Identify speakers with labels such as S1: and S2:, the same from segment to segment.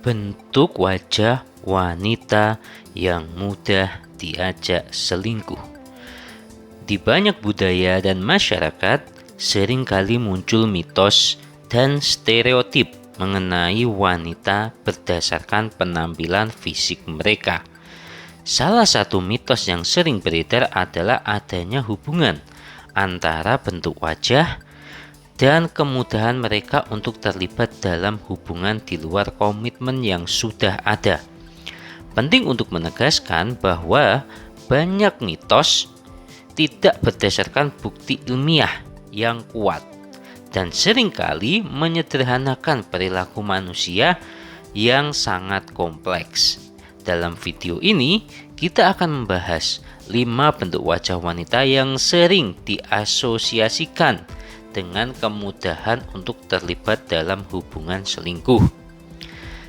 S1: Bentuk wajah wanita yang mudah diajak selingkuh. Di banyak budaya dan masyarakat, seringkali muncul mitos dan stereotip mengenai wanita berdasarkan penampilan fisik mereka. Salah satu mitos yang sering beredar adalah adanya hubungan antara bentuk wajah dan kemudahan mereka untuk terlibat dalam hubungan di luar komitmen yang sudah ada. Penting untuk menegaskan bahwa banyak mitos tidak berdasarkan bukti ilmiah yang kuat dan seringkali menyederhanakan perilaku manusia yang sangat kompleks. Dalam video ini, kita akan membahas 5 bentuk wajah wanita yang sering diasosiasikan dengan kemudahan untuk terlibat dalam hubungan selingkuh.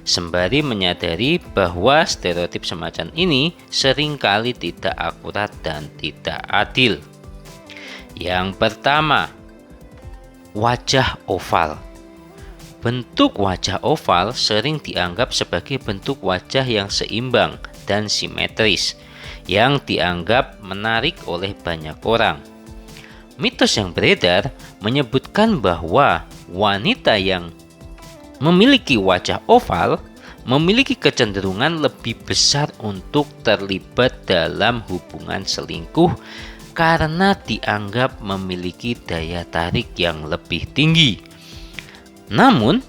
S1: Sembari menyadari bahwa stereotip semacam ini seringkali tidak akurat dan tidak adil. Yang pertama, wajah oval. Bentuk wajah oval sering dianggap sebagai bentuk wajah yang seimbang dan simetris, yang dianggap menarik oleh banyak orang. Mitos yang beredar menyebutkan bahwa wanita yang memiliki wajah oval memiliki kecenderungan lebih besar untuk terlibat dalam hubungan selingkuh karena dianggap memiliki daya tarik yang lebih tinggi. Namun,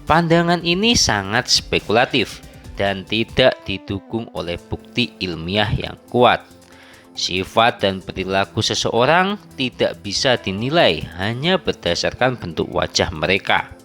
S1: pandangan ini sangat spekulatif dan tidak didukung oleh bukti ilmiah yang kuat. Sifat dan perilaku seseorang tidak bisa dinilai hanya berdasarkan bentuk wajah mereka.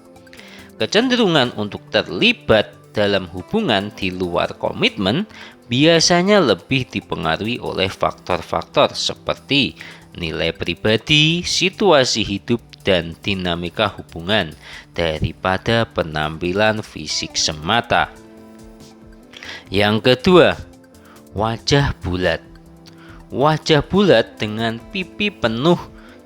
S1: Kecenderungan untuk terlibat dalam hubungan di luar komitmen biasanya lebih dipengaruhi oleh faktor-faktor seperti nilai pribadi, situasi hidup, dan dinamika hubungan daripada penampilan fisik semata. Yang kedua, wajah bulat. Wajah bulat dengan pipi penuh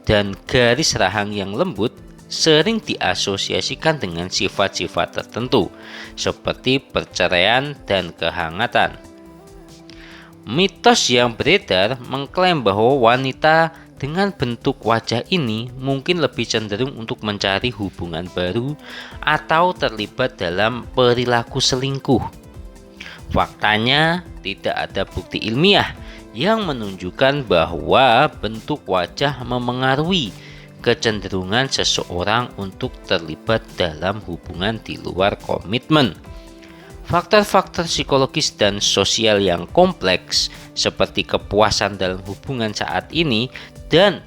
S1: dan garis rahang yang lembut sering diasosiasikan dengan sifat-sifat tertentu seperti perceraian dan kehangatan. Mitos yang beredar mengklaim bahwa wanita dengan bentuk wajah ini mungkin lebih cenderung untuk mencari hubungan baru atau terlibat dalam perilaku selingkuh. Faktanya, tidak ada bukti ilmiah yang menunjukkan bahwa bentuk wajah memengaruhi kecenderungan seseorang untuk terlibat dalam hubungan di luar komitmen. Faktor-faktor psikologis dan sosial yang kompleks seperti kepuasan dalam hubungan saat ini dan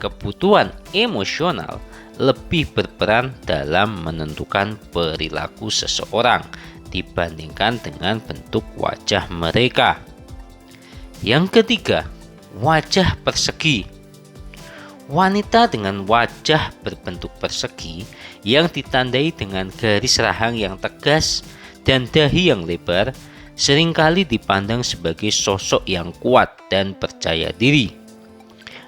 S1: kebutuhan emosional lebih berperan dalam menentukan perilaku seseorang dibandingkan dengan bentuk wajah mereka. Yang ketiga, wajah persegi. Wanita dengan wajah berbentuk persegi yang ditandai dengan garis rahang yang tegas dan dahi yang lebar seringkali dipandang sebagai sosok yang kuat dan percaya diri.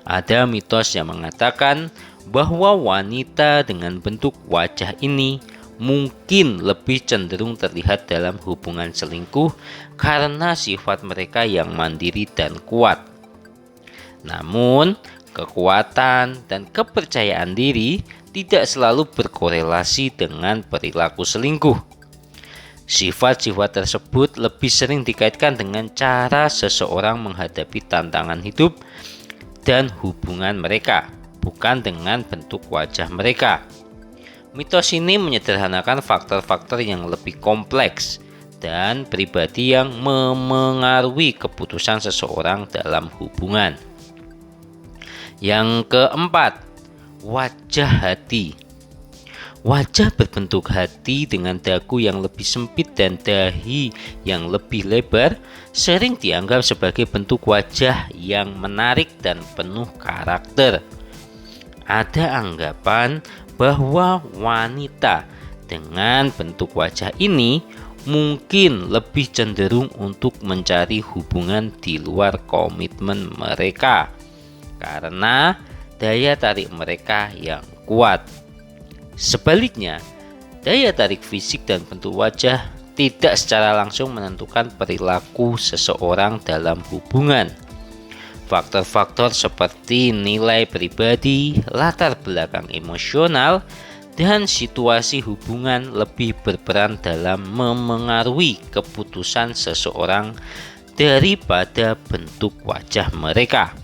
S1: Ada mitos yang mengatakan bahwa wanita dengan bentuk wajah ini mungkin lebih cenderung terlihat dalam hubungan selingkuh karena sifat mereka yang mandiri dan kuat. Namun, kekuatan dan kepercayaan diri tidak selalu berkorelasi dengan perilaku selingkuh. Sifat-sifat tersebut lebih sering dikaitkan dengan cara seseorang menghadapi tantangan hidup dan hubungan mereka, bukan dengan bentuk wajah mereka. Mitos ini menyederhanakan faktor-faktor yang lebih kompleks dan pribadi yang memengaruhi keputusan seseorang dalam hubungan. Yang keempat, wajah hati. Wajah berbentuk hati dengan dagu yang lebih sempit dan dahi yang lebih lebar sering dianggap sebagai bentuk wajah yang menarik dan penuh karakter. Ada anggapan bahwa wanita dengan bentuk wajah ini mungkin lebih cenderung untuk mencari hubungan di luar komitmen mereka karena daya tarik mereka yang kuat. Sebaliknya, daya tarik fisik dan bentuk wajah tidak secara langsung menentukan perilaku seseorang dalam hubungan. Faktor-faktor seperti nilai pribadi, latar belakang emosional, dan situasi hubungan lebih berperan dalam memengaruhi keputusan seseorang daripada bentuk wajah mereka.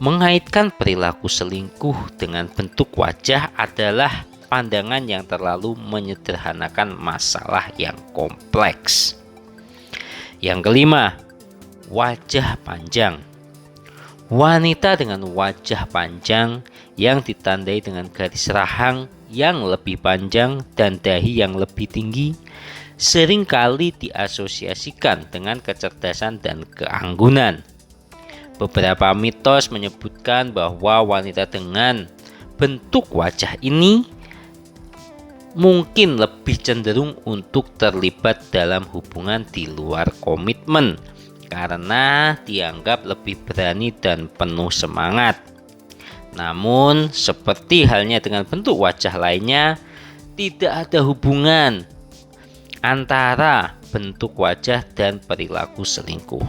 S1: Mengaitkan perilaku selingkuh dengan bentuk wajah adalah pandangan yang terlalu menyederhanakan masalah yang kompleks. Yang kelima, wajah panjang. Wanita dengan wajah panjang yang ditandai dengan garis rahang yang lebih panjang dan dahi yang lebih tinggi seringkali diasosiasikan dengan kecerdasan dan keanggunan. Beberapa mitos menyebutkan bahwa wanita dengan bentuk wajah ini mungkin lebih cenderung untuk terlibat dalam hubungan di luar komitmen karena dianggap lebih berani dan penuh semangat. Namun, seperti halnya dengan bentuk wajah lainnya, tidak ada hubungan antara bentuk wajah dan perilaku selingkuh.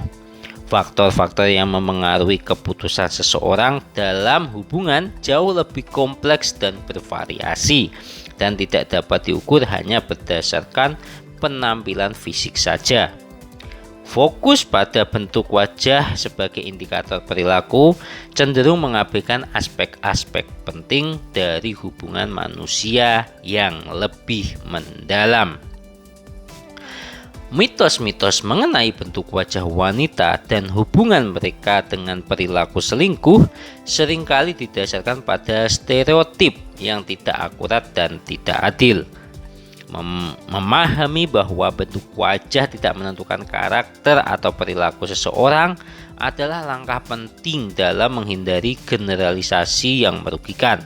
S1: Faktor-faktor yang memengaruhi keputusan seseorang dalam hubungan jauh lebih kompleks dan bervariasi, dan tidak dapat diukur hanya berdasarkan penampilan fisik saja. Fokus pada bentuk wajah sebagai indikator perilaku cenderung mengabaikan aspek-aspek penting dari hubungan manusia yang lebih mendalam. Mitos-mitos mengenai bentuk wajah wanita dan hubungan mereka dengan perilaku selingkuh seringkali didasarkan pada stereotip yang tidak akurat dan tidak adil. Memahami bahwa bentuk wajah tidak menentukan karakter atau perilaku seseorang adalah langkah penting dalam menghindari generalisasi yang merugikan.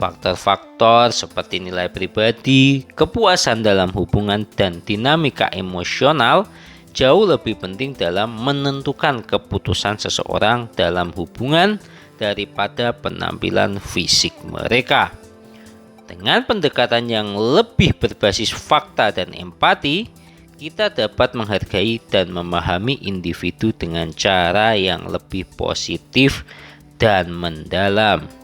S1: Faktor-faktor seperti nilai pribadi, kepuasan dalam hubungan, dan dinamika emosional jauh lebih penting dalam menentukan keputusan seseorang dalam hubungan daripada penampilan fisik mereka. Dengan pendekatan yang lebih berbasis fakta dan empati, kita dapat menghargai dan memahami individu dengan cara yang lebih positif dan mendalam.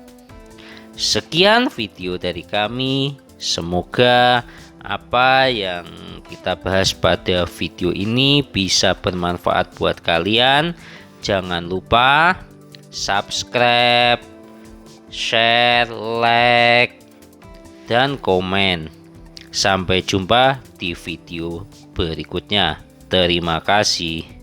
S1: Sekian video dari kami. Semoga apa yang kita bahas pada video ini bisa bermanfaat buat kalian. Jangan lupa subscribe, share, like, dan komen. Sampai jumpa di video berikutnya. Terima kasih.